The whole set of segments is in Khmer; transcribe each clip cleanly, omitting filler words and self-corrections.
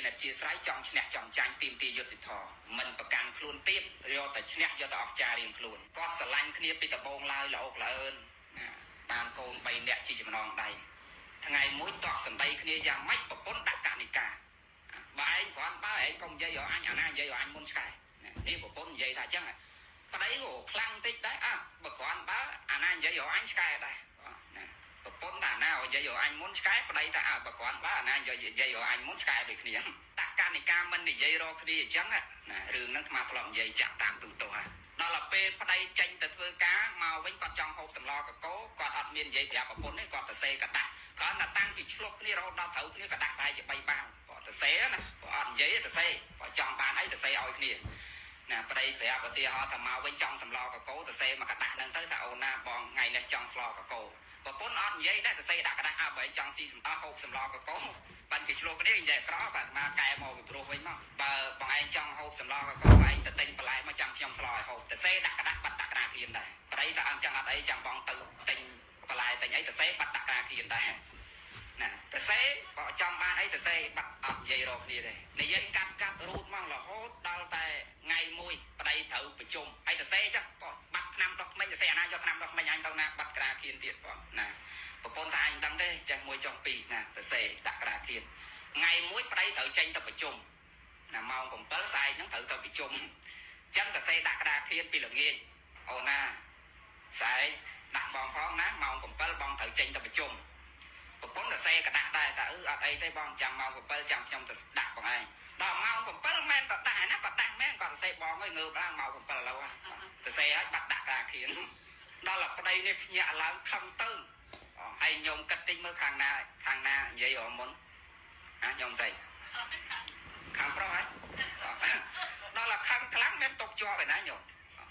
មានអាជាស្រ័យចង់ឈ្នះចង់ចាញ់ទីមទីយុទ្ធធរមិនប្រកាន់ខ្លួនទៀតយកតែឈ្នះយកតែអស់ចារៀងខ្លួនគាត់ស្រឡាញ់គ្នាពីដំបូងឡើយល្អកល្អឿនបានកូន3នាក់ជាចំណងដៃថ្ងៃមួយតក់សម្ដីគ្នាយ៉ាងម៉េចប្រពន្ធដាក់កណិកាបើឯងគ្រាន់បើឯងកុំនិយាយឲ្យអញអាណានិយាយឲ្យអញមុនឆ្កែនេះប្រពន្ធនិយាយថាអញ្ចឹងប្តីក៏ខ្លាំងតិចដែរបើគ្រាន់បើអាណានិយាយឲ្យអញឆ្កែដែរប្រពន្ធថាណានិយាយឲ្យអញមុនឆ្កែប្តីថាបើគ្រាន់បើអាណានិយាយឲ្យអញមុនឆ្កែដូចគ្នាដាក់កណិកាមិននិយាយរកគ្នាអញ្ចឹងណារឿងហ្នឹងអាធ្លាប់និយាយចាក់តាមទូទៅហ่าដល់ពេលប្តីចេញទៅធ្វើការមកវិញគាត់ចង់ហូបសម្លកកូរគាត់អត់មាននិយាយប្រាប់ប្រពន្ធទេគាត់ទៅសេកដាស់គ្រាន់តែតាំងពីឆ្លុះគ្នារហូតដល់ត្រូវគ្នាកដាស់តែជា3បាវគាត់ទៅសេណាគាត់អត់និយាយទៅសេគាត់ចង់បានអីទៅសេឲ្យគ្នាណាប្តីប្រាប់ឧទាហរណ៍ថាមកវិញចង់សម្លកកូរទៅសេមកកដាស់ហ្នឹងទៅថាអូនណាបងថ្ងៃនេះចង់ស្លកកូរប្រពន្ធអត់និយាយដែរទៅសេដាក់កដាស់បើចង់ស៊ីសម្ដៅហូបសម្លកកូរបានគេឆ្លុះគ្នានិយាយក្របាទមកកែមកពីព្រោះវិញមកបើបងឯងចង់ហូបសម្លកកូរឯងទៅទិញបន្លែមកចាំខ្ញុំស្លឲ្យហូបទៅសេដាក់កដាស់បាត់ដាក់កដាស់គៀនដែរប្តីថាអញ្ចឹងអត់អីចាំបងទៅទិញបន្លែទិញអីទៅសេបាត់ដាក់កដាស់គៀនដែរណាទៅសេបើចាំបានអីទៅសេបាត់អត់និយាយរកគ្នាទេនិយាយកាត់រូតមករហូតដល់តែថ្ងៃមួយប្តីត្រូវប្រជុំហើយទៅសេចឹងបាត់ឆ្នាំដុសក្មេងទៅសេអាណាយកឆ្នាំដុសក្មេងអញទៅណាបាត់ក្រាគៀនទៀតបងណាប្រពន្ធថាអញដឹងទេចេះមួយចុងពីរណាទៅសេដាក់ក្រាគៀនថ្ងៃមួយប្តីត្រូវចេញទៅប្រជុំណាម៉ោង7ស្អែកហ្នឹងត្រូវទៅប្រជុំចឹងទៅសេដាក់ក្រាគៀនពីល្ងាចអូនណាស្អែកដាក់បងផងណាម៉ោង7បងត្រូវចេញទៅប្រជុំប្រពន្ធទៅសេកដាស់ដែរតែអត់អីទេបងចាំម៉ោង7ចាំខ្ញុំទៅដាក់បងឯងដល់ម៉ោង7មែនតដាក់ណាក៏ដាក់មែនគាត់ទៅសេបងអើយងើបឡើងម៉ោង7ឥឡូវទៅសេឲ្យបាត់ដាក់ការគៀនដល់តែប្តីនេះភ្ញាក់ឡើងខំទៅហើយញោមគិតតិចមើលខាងណានិយាយរមុនញោមស្អីខាងប្រុសហ៎ដល់តែខឹងខ្លាំងមានຕົកជាប់ឯណាញោម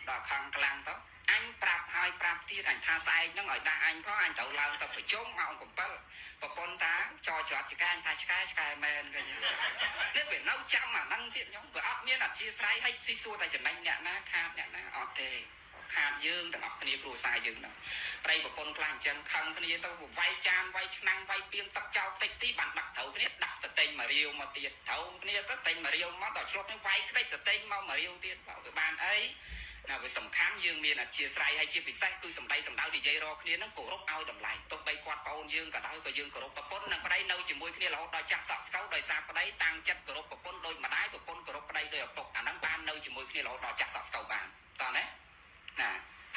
ដល់ខឹងខ្លាំងទៅអញប្រាប់ហើយប្រាប់ទៀតអញថាស្អែកហ្នឹងឲ្យដាក់អញផងអញត្រូវឡើងទៅប្រជុំម៉ោង7ប្រពន្ធថាចរច្រាត់ឆ្កែថាឆ្កែមែនគេនេះវានៅចាំអាហ្នឹងទៀតញោមវាអត់មានអធិស្ឋានឲ្យស៊ីសួរតែចំណេញអ្នកណាខាតអ្នកណាអត់ទេខាតយើងទាំងអស់គ្នាគ្រួសារយើងហ្នឹងប្តីប្រពន្ធខ្លះអញ្ចឹងខឹងគ្នាទៅវាយចានវាយឆ្នាំងវាយពីងទឹកចោលតិចទីបានដាក់ត្រូវគ្នាដាក់ទៅទិញមករាវមកទៀតត្រូវគ្នាទៅទិញមករាវមកដល់ឆ្លុះនេះវាយខ្ទេចទៅទិញមករាវទៀតវាបានអីណាវាសំខាន់យើងមានអធិស្ឋានហើយជាពិសេសគឺសម្ដីសម្ដៅនិយាយរកគ្នាហ្នឹងគោរពឲ្យតម្លៃទោះបីគាត់ប្អូនយើងក៏ដោយក៏យើងគោរពប្រពន្ធនិងប្តីនៅជាមួយគ្នារហូតដល់ចាស់សក់ស្កូវដោយសារប្តីតាំងចិត្តគោរពប្រពន្ធដូចម្ដាយប្រពន្ធគោរពប្តីដោយឪពុកអាហ្នឹងបាននៅជាមួយគ្នារហូតដល់ចាស់សក់ស្កូវបានតោះណា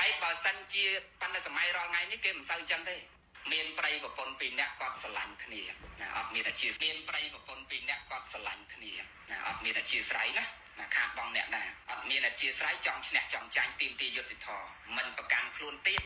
ហើយបើសិនជាប៉ុន្តែសម័យរាល់ថ្ងៃនេះគេមិនសូវអញ្ចឹងទេមានប្តីប្រពន្ធ2នាក់គាត់ស្រឡាញ់គ្នាណាអត់មានអាជាមានប្តីប្រពន្ធ2នាក់គាត់ស្រឡាញ់គ្នាណាអត់មានអាជាស្រ័យណាខាតបងអ្នកណាអត់មានអាជាស្រ័យចង់ឈ្នះចង់ចាញ់ទីមទីយុទ្ធធរមិនប្រកាន់ខ្លួនទៀត